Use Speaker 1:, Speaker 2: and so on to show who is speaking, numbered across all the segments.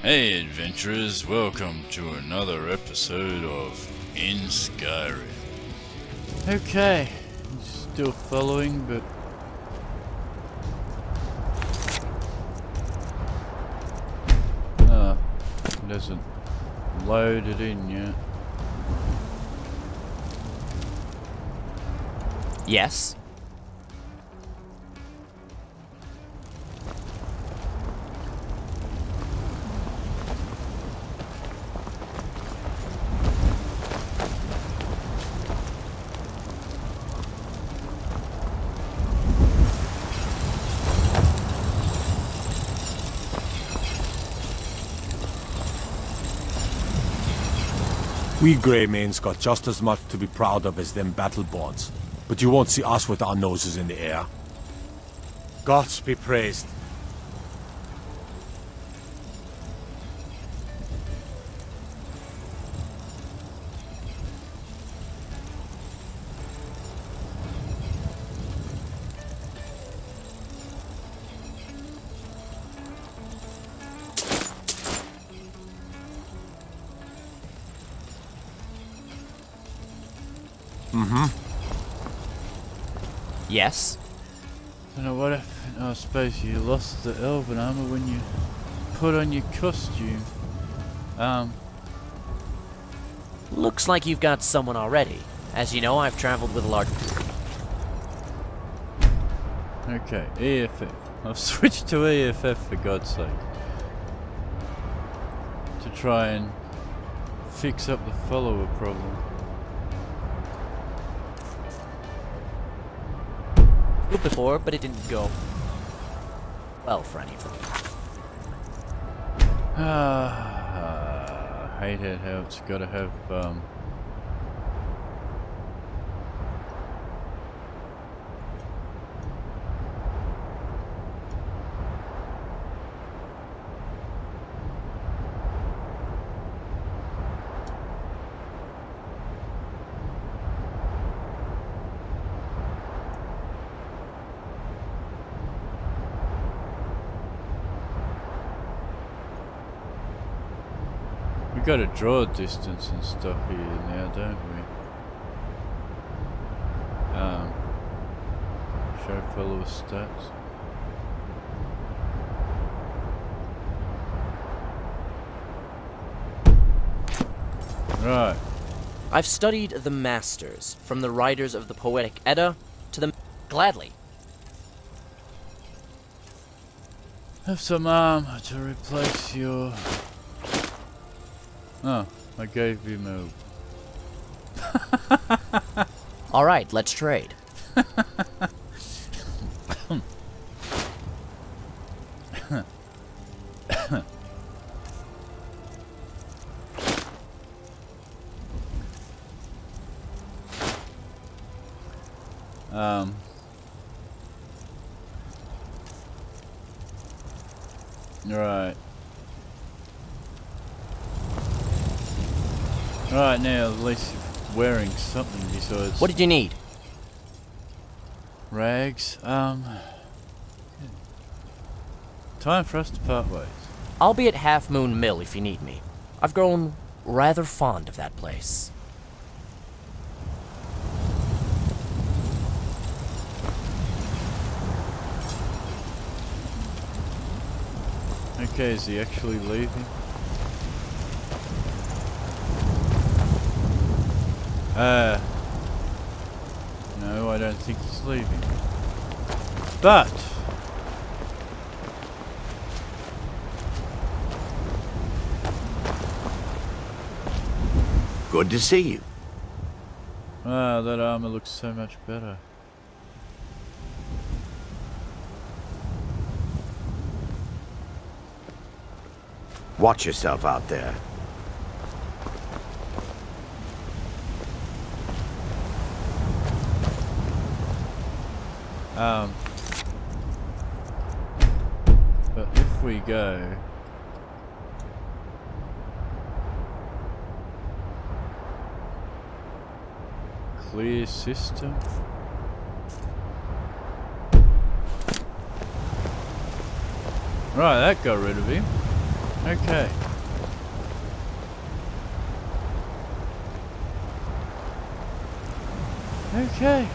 Speaker 1: Hey adventurers, welcome to another episode of In Skyrim. Okay, still following, but it hasn't loaded in yet.
Speaker 2: Yes?
Speaker 3: We Greymanes got just as much to be proud of as them battle-bonds, but you won't see us with our noses in the air. Gods be praised.
Speaker 2: Yes?
Speaker 1: Don't know what happened. I suppose you lost the elven armor when you put on your costume.
Speaker 2: Looks like you've got someone already. As you know, I've traveled with a large...
Speaker 1: Okay, EFF. I've switched to EFF for God's sake. To try and fix up the follower problem.
Speaker 2: before, but it didn't go well for any of them.
Speaker 1: I hate it how it's gotta have, we gotta draw distance and stuff here now, don't we? Show follower stats. Right.
Speaker 2: I've studied the masters, from the writers of the Poetic Edda to the... Gladly.
Speaker 1: Have some armor to replace your... Oh, I gave you move.
Speaker 2: Alright, let's trade.
Speaker 1: Right. Right now, at least you're wearing something besides...
Speaker 2: What did you need?
Speaker 1: Rags. Time for us to part ways.
Speaker 2: I'll be at Half Moon Mill if you need me. I've grown rather fond of that place.
Speaker 1: Okay, is he actually leaving? No, I don't think he's leaving. But...
Speaker 4: Good to see you.
Speaker 1: Ah, that armor looks so much better.
Speaker 4: Watch yourself out there.
Speaker 1: But if we go... Clear system? Right, that got rid of him. Okay. Okay.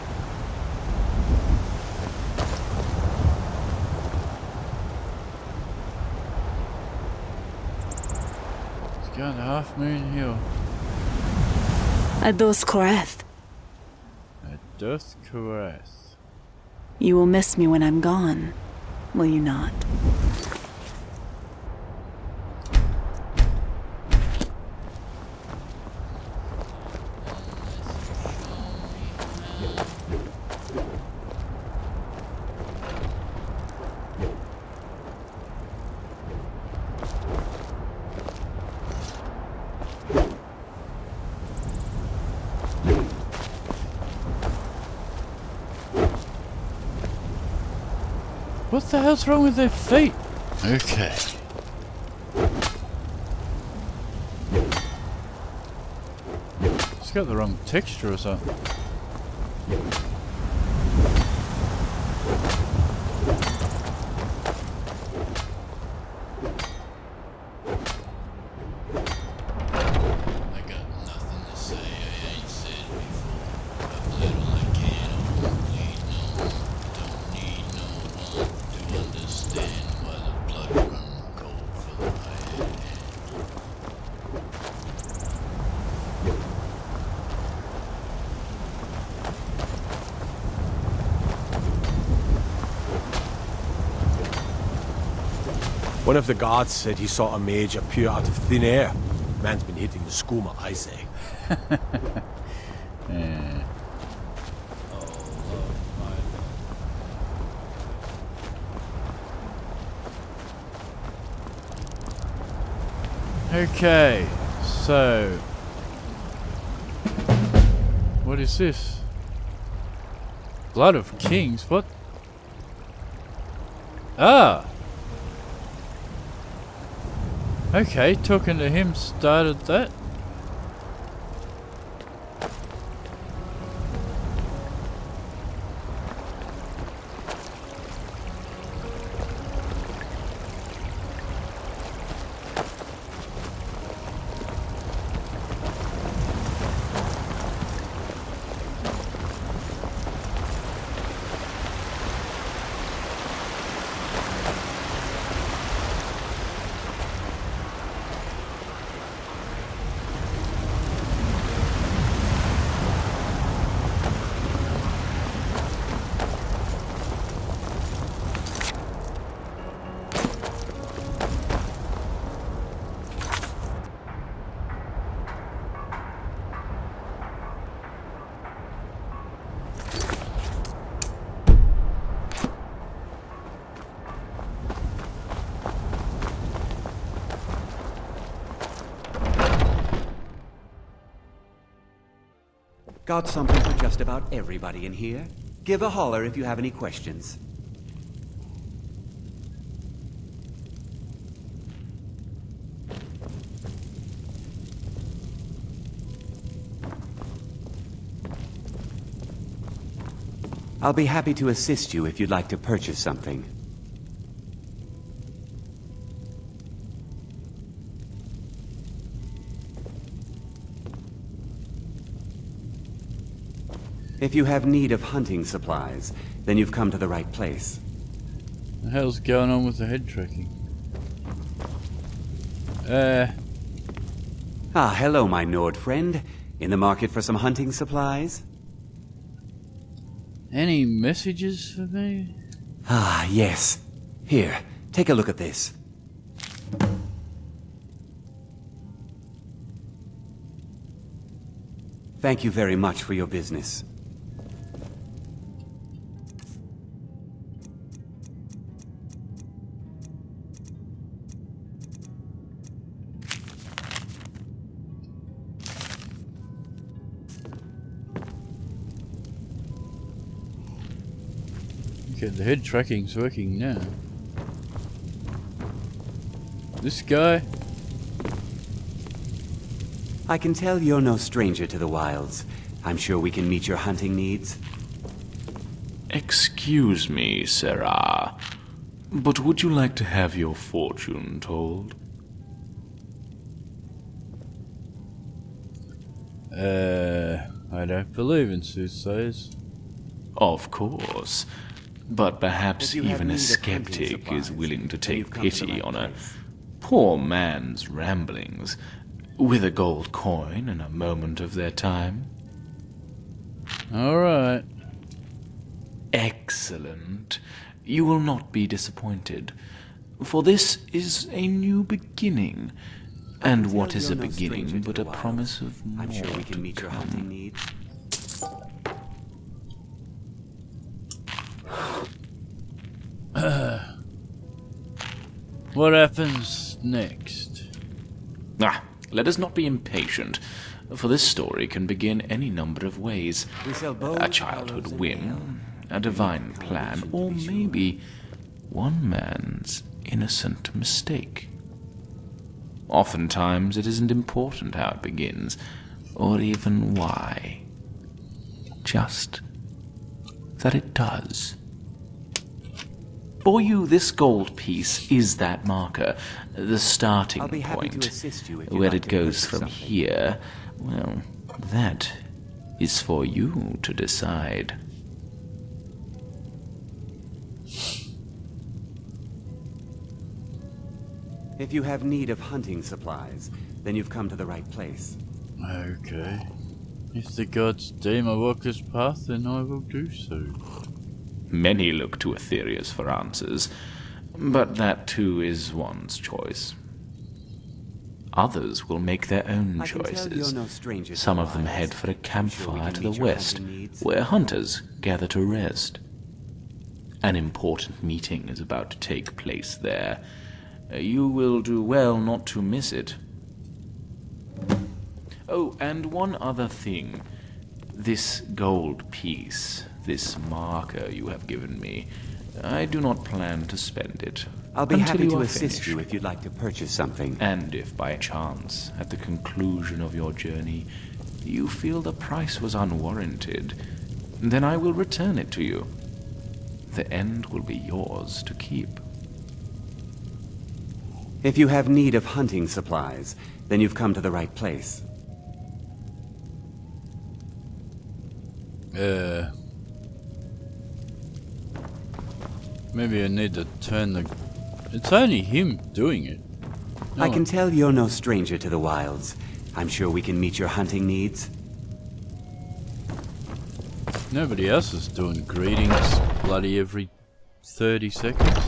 Speaker 1: Let's go to Half Moon Hill.
Speaker 5: Ados Koreth.
Speaker 1: A dust caress.
Speaker 5: You will miss me when I'm gone, will you not?
Speaker 1: What the hell's wrong with their feet? Okay. It's got the wrong texture or something. I got nothing to say I ain't said before. I've little I can, I won't need no, don't need no one to understand why the blood run cold for the hired hand.
Speaker 3: One of the guards said he saw a mage appear out of thin air. Man's been hitting the skooma, I say.
Speaker 1: Okay, so what is this? Blood of Kings? What? Ah! Okay, talking to him started that.
Speaker 6: Got something for just about everybody in here. Give a holler if you have any questions. I'll be happy to assist you if you'd like to purchase something. If you have need of hunting supplies, then you've come to the right place.
Speaker 1: What the hell's going on with the head tracking?
Speaker 6: Ah, hello, my Nord friend. In the market for some hunting supplies?
Speaker 1: Any messages for me?
Speaker 6: Ah, yes. Here, take a look at this. Thank you very much for your business.
Speaker 1: Okay, the head tracking's working now. This guy?
Speaker 6: I can tell you're no stranger to the wilds. I'm sure we can meet your hunting needs.
Speaker 7: Excuse me, Sarah, but would you like to have your fortune told? I don't believe in soothsayers.
Speaker 1: Of course. But perhaps
Speaker 6: If you have
Speaker 1: even a
Speaker 6: need of hunting
Speaker 1: skeptic is
Speaker 6: supplies,
Speaker 1: willing to
Speaker 6: then you've
Speaker 1: take
Speaker 6: come to the
Speaker 1: pity
Speaker 6: right
Speaker 1: on a
Speaker 6: place.
Speaker 1: poor man's ramblings with a gold coin and a moment of their time.
Speaker 7: Alright.
Speaker 1: Excellent. You will not be disappointed, for this is a new beginning. And
Speaker 6: Tell
Speaker 1: what is
Speaker 6: you're
Speaker 1: a
Speaker 6: no stranger
Speaker 1: beginning
Speaker 6: to
Speaker 1: but
Speaker 6: the
Speaker 1: a
Speaker 6: wilds.
Speaker 1: promise of more
Speaker 6: I'm sure we
Speaker 1: to
Speaker 6: can meet your
Speaker 1: come?
Speaker 6: hunting needs.
Speaker 7: What happens next?
Speaker 1: Let us not be impatient, for this story can begin any number of ways.
Speaker 6: We sell bows,
Speaker 1: A childhood
Speaker 6: arrows, and
Speaker 1: whim, a divine plan, or maybe one man's innocent mistake. Oftentimes it isn't important how it begins, or even why. Just that it does. For you, this gold piece is that marker, the starting
Speaker 6: I'll be happy
Speaker 1: point.
Speaker 6: to assist you if you'd
Speaker 1: Where
Speaker 6: like
Speaker 1: it
Speaker 6: to
Speaker 1: goes
Speaker 6: purchase
Speaker 1: from
Speaker 6: something.
Speaker 1: here, well, that is for you to decide.
Speaker 6: If you have need of hunting supplies, then you've come to the right place.
Speaker 7: Okay. If the gods deem I walk this path, then I will do so.
Speaker 1: Many look to Aetherius for answers, but that too is one's choice. Others will make their own
Speaker 6: I can tell
Speaker 1: choices.
Speaker 6: you're no stranger to
Speaker 1: Some
Speaker 6: the
Speaker 1: of them
Speaker 6: wilds.
Speaker 1: head for a
Speaker 6: I'm sure we
Speaker 1: campfire
Speaker 6: can
Speaker 1: to the
Speaker 6: meet your
Speaker 1: west,
Speaker 6: hunting needs.
Speaker 1: where hunters gather to rest. An important meeting is about to take place there. You will do well not to miss it. Oh, and one other thing. This gold piece, this marker you have given me, I do not plan to spend it.
Speaker 6: I'll be
Speaker 1: until
Speaker 6: happy
Speaker 1: you
Speaker 6: to
Speaker 1: are
Speaker 6: assist
Speaker 1: finished.
Speaker 6: you if you'd like to purchase something.
Speaker 1: And if by chance, at the conclusion of your journey, you feel the price was unwarranted, then I will return it to you. The end will be yours to keep.
Speaker 6: If you have need of hunting supplies, then you've come to the right place.
Speaker 7: Maybe I need to turn the... It's only him doing it.
Speaker 6: I
Speaker 7: No
Speaker 6: can tell you're no stranger to the wilds. I'm sure we can meet your hunting needs.
Speaker 7: Nobody else is doing greetings bloody every 30 seconds.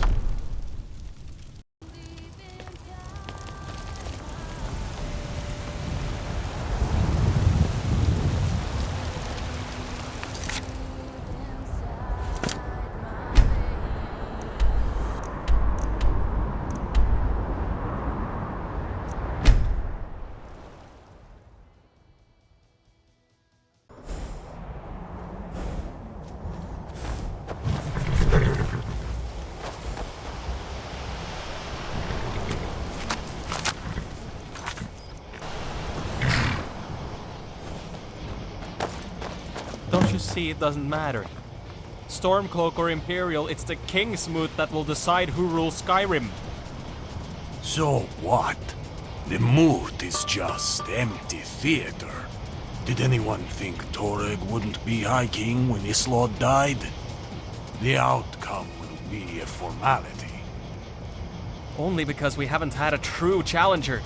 Speaker 8: Don't you see it doesn't matter? Stormcloak or Imperial, it's the King's moot that will decide who rules Skyrim.
Speaker 3: So what? The moot is just empty theater. Did anyone think Toreg wouldn't be High King when Islod died? The outcome will be a formality.
Speaker 8: Only because we haven't had a true challenger.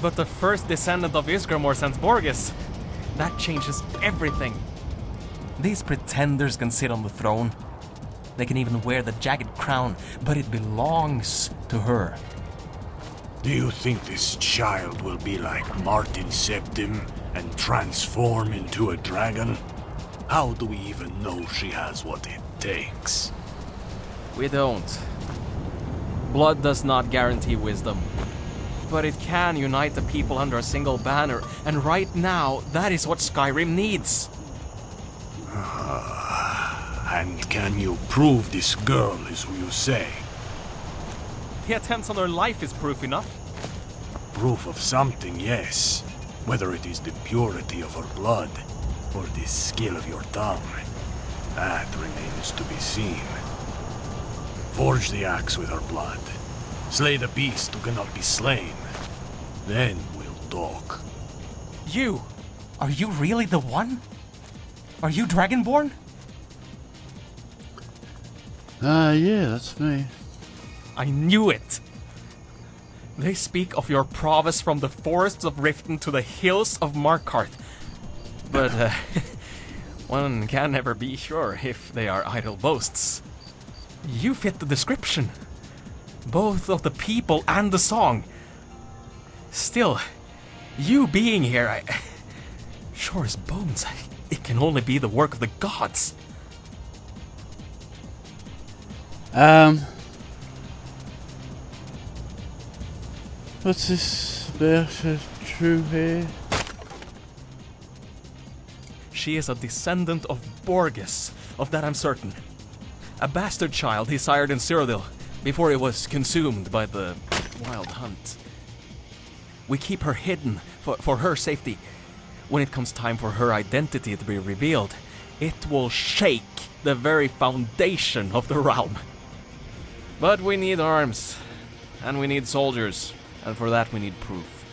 Speaker 8: But the first descendant of Ysgramor since Borges. That changes everything. These pretenders can sit on the throne. They can even wear the jagged crown, but it belongs to her.
Speaker 3: Do you think this child will be like Martin Septim and transform into a dragon? How do we even know she has what it takes?
Speaker 8: We don't. Blood does not guarantee wisdom. But it can unite the people under a single banner, and right now, that is what Skyrim needs.
Speaker 3: And can you prove this girl is who you say?
Speaker 8: The attempts on her life is proof enough.
Speaker 3: Proof of something, yes. Whether it is the purity of her blood, or the skill of your tongue, that remains to be seen. Forge the axe with her blood. Slay the beast who cannot be slain. Then we'll talk.
Speaker 8: You! Are you really the one? Are you Dragonborn?
Speaker 7: Yeah, that's me.
Speaker 8: I knew it! They speak of your prowess from the forests of Riften to the hills of Markarth. But, one can never be sure if they are idle boasts. You fit the description. Both of the people and the song. Still, you being here, sure as bones, it can only be the work of the gods.
Speaker 7: What's this about a true heir?
Speaker 8: She is a descendant of Borges, of that I'm certain. A bastard child he sired in Cyrodiil, before it was consumed by the wild hunt. We keep her hidden, for her safety. When it comes time for her identity to be revealed, it will shake the very foundation of the realm. But we need arms, and we need soldiers, and for that we need proof.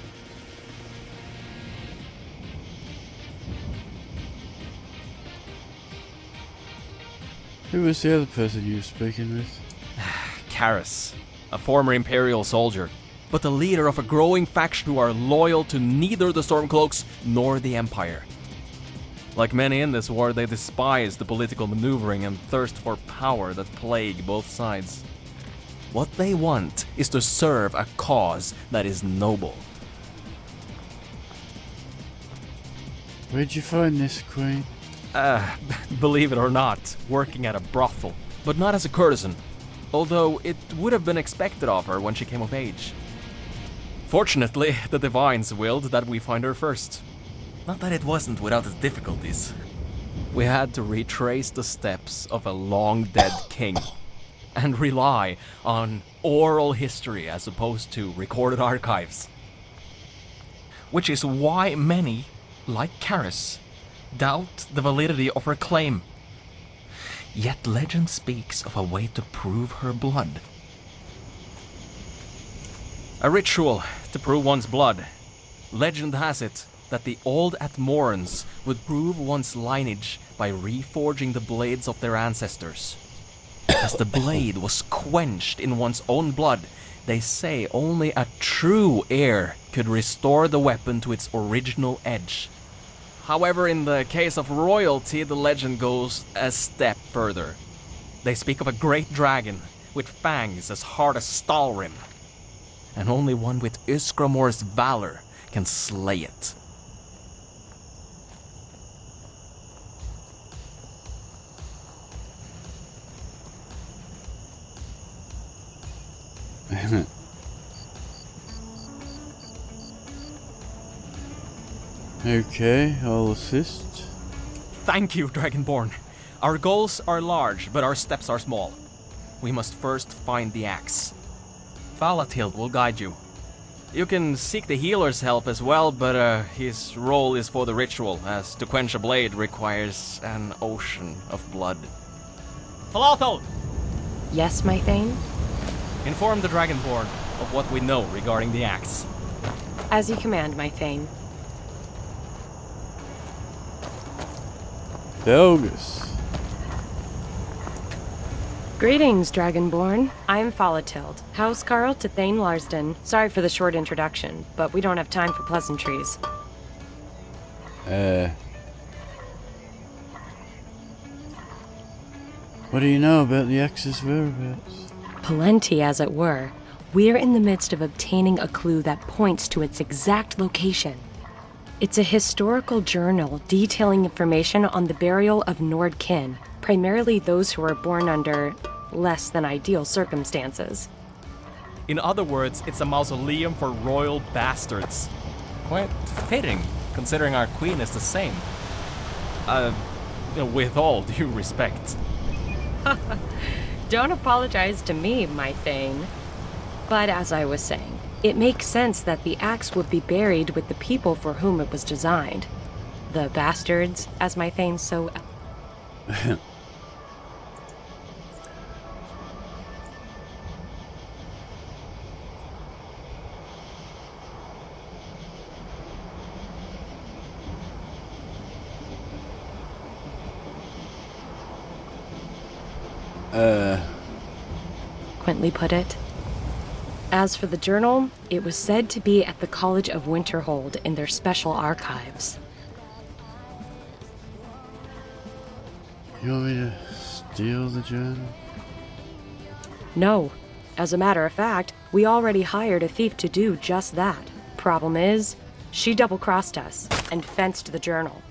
Speaker 7: Who was the other person you were speaking with?
Speaker 8: Karis, a former Imperial soldier, but the leader of a growing faction who are loyal to neither the Stormcloaks nor the Empire. Like many in this war, they despise the political maneuvering and thirst for power that plague both sides. What they want is to serve a cause that is noble.
Speaker 7: Where'd you find this, Queen?
Speaker 8: Believe it or not, working at a brothel, but not as a courtesan, although it would have been expected of her when she came of age. Fortunately, the Divines willed that we find her first. Not that it wasn't without its difficulties. We had to retrace the steps of a long-dead king, and rely on oral history as opposed to recorded archives. Which is why many, like Karis, doubt the validity of her claim. Yet legend speaks of a way to prove her blood. A ritual to prove one's blood. Legend has it that the old Atmorans would prove one's lineage by reforging the blades of their ancestors. As the blade was quenched in one's own blood, they say only a true heir could restore the weapon to its original edge. However, in the case of royalty, the legend goes a step further. They speak of a great dragon with fangs as hard as Stalrim, and only one with Ysgramor's valor can slay it.
Speaker 7: Okay, I'll assist.
Speaker 8: Thank you, Dragonborn. Our goals are large, but our steps are small. We must first find the axe. Valatild will guide you. You can seek the healer's help as well, but his role is for the ritual, as to quench a blade requires an ocean of blood. Falafel!
Speaker 9: Yes, my Thane?
Speaker 8: Inform the Dragonborn of what we know regarding the axe.
Speaker 9: As you command, my Thane.
Speaker 7: Belgus.
Speaker 9: Greetings, Dragonborn. I'm Falatild, House Carl to Thane Larsden. Sorry for the short introduction, but we don't have time for pleasantries.
Speaker 7: What do you know about the axe's whereabouts?
Speaker 9: Plenty, as it were. We're in the midst of obtaining a clue that points to its exact location. It's a historical journal detailing information on the burial of Nord kin, primarily those who were born under less than ideal circumstances.
Speaker 8: In other words, it's a mausoleum for royal bastards. Quite fitting, considering our queen is the same. With all due respect.
Speaker 9: Don't apologize to me, my Thane. But as I was saying, it makes sense that the axe would be buried with the people for whom it was designed. The bastards, as my Thane so... Quaintly put it. As for the journal, it was said to be at the College of Winterhold in their special archives.
Speaker 7: You want me to steal the journal?
Speaker 9: No. As a matter of fact, we already hired a thief to do just that. Problem is, she double-crossed us and fenced the journal.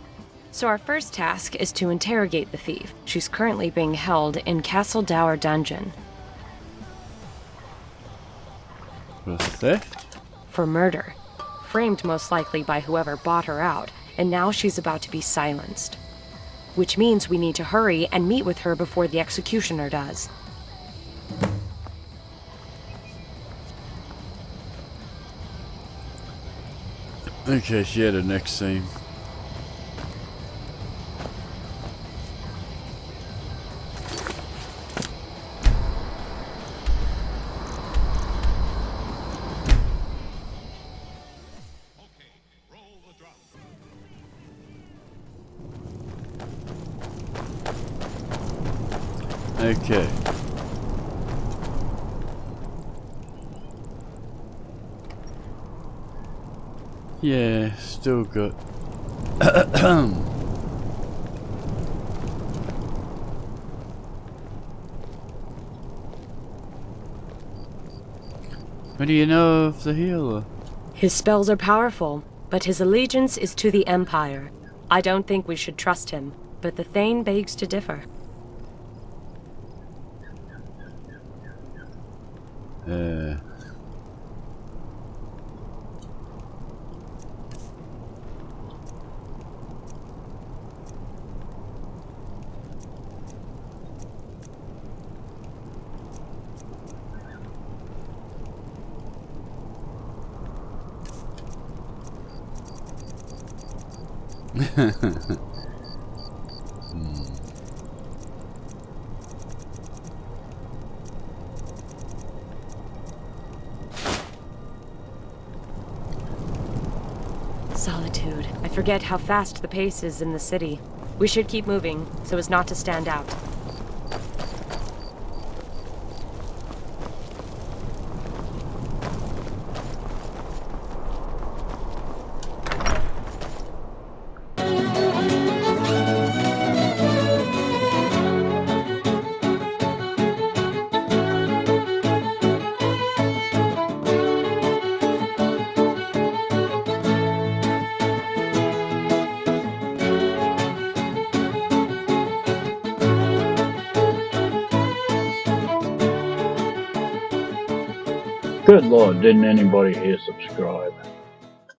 Speaker 9: So our first task is to interrogate the thief. She's currently being held in Castle Dower Dungeon.
Speaker 7: For theft?
Speaker 9: For murder. Framed most likely by whoever bought her out, and now she's about to be silenced. Which means we need to hurry and meet with her before the executioner does.
Speaker 7: Okay, she had her neck scene. Okay. Yeah, still got. What do you know of the healer?
Speaker 9: His spells are powerful, but his allegiance is to the Empire. I don't think we should trust him, but the Thane begs to differ. Solitude. I forget how fast the pace is in the city. We should keep moving, so as not to stand out.
Speaker 10: Good Lord, didn't anybody here subscribe?